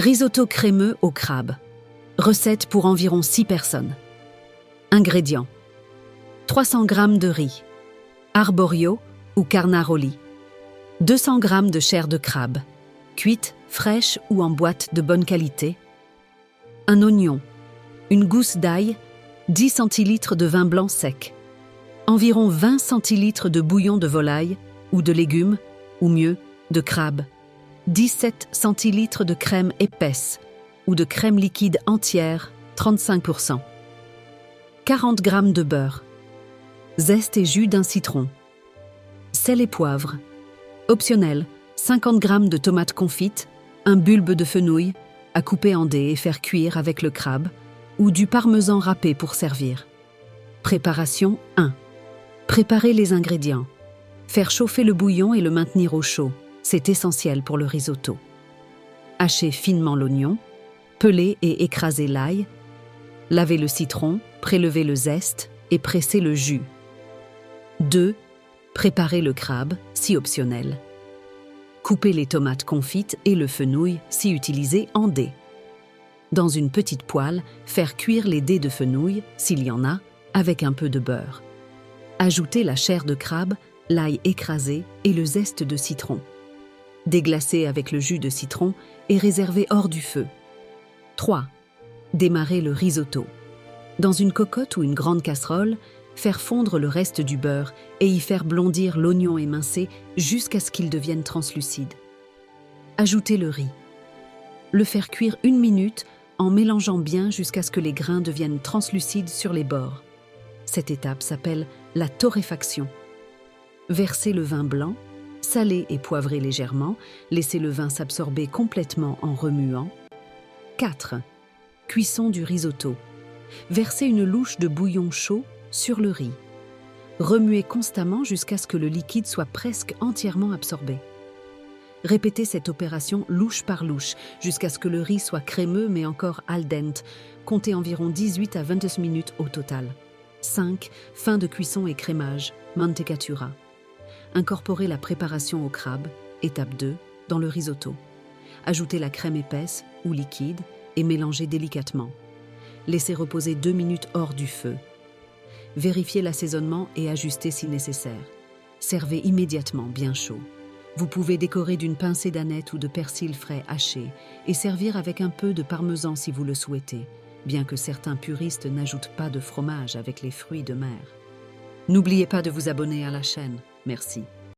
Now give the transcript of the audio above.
Risotto crémeux au crabe. Recette pour environ 6 personnes. Ingrédients. 300 g de riz, arborio ou carnaroli, 200 g de chair de crabe, cuite, fraîche ou en boîte de bonne qualité, un oignon, une gousse d'ail, 10 centilitres de vin blanc sec, environ 20 centilitres de bouillon de volaille ou de légumes, ou mieux, de crabe, 17 centilitres de crème épaisse ou de crème liquide entière, 35%, 40 g de beurre, zeste et jus d'un citron, sel et poivre, optionnel, 50 g de tomates confites, un bulbe de fenouil à couper en dés et faire cuire avec le crabe, ou du parmesan râpé pour servir. Préparation 1. Préparer les ingrédients. Faire chauffer le bouillon et le maintenir au chaud, c'est essentiel pour le risotto. Hacher finement l'oignon, peler et écraser l'ail, laver le citron, prélever le zeste et presser le jus. 2. Préparer le crabe, si optionnel. Couper les tomates confites et le fenouil, si utilisé, en dés. Dans une petite poêle, faire cuire les dés de fenouil, s'il y en a, avec un peu de beurre. Ajouter la chair de crabe, l'ail écrasé et le zeste de citron. Déglacer avec le jus de citron et réserver hors du feu. 3. Démarrer le risotto. Dans une cocotte ou une grande casserole, faire fondre le reste du beurre et y faire blondir l'oignon émincé jusqu'à ce qu'il devienne translucide. Ajouter le riz. Le faire cuire 1 minute en mélangeant bien jusqu'à ce que les grains deviennent translucides sur les bords. Cette étape s'appelle la torréfaction. Verser le vin blanc, saler et poivrer légèrement, laisser le vin s'absorber complètement en remuant. 4. Cuisson du risotto. Verser une louche de bouillon chaud sur le riz. Remuer constamment jusqu'à ce que le liquide soit presque entièrement absorbé. Répétez cette opération louche par louche jusqu'à ce que le riz soit crémeux mais encore al dente. Comptez environ 18 à 22 minutes au total. 5. Fin de cuisson et crémage, mantecatura. Incorporez la préparation au crabe, étape 2, dans le risotto. Ajoutez la crème épaisse ou liquide et mélangez délicatement. Laissez reposer 2 minutes hors du feu. Vérifiez l'assaisonnement et ajustez si nécessaire. Servez immédiatement bien chaud. Vous pouvez décorer d'une pincée d'aneth ou de persil frais haché et servir avec un peu de parmesan si vous le souhaitez, bien que certains puristes n'ajoutent pas de fromage avec les fruits de mer. N'oubliez pas de vous abonner à la chaîne. Merci.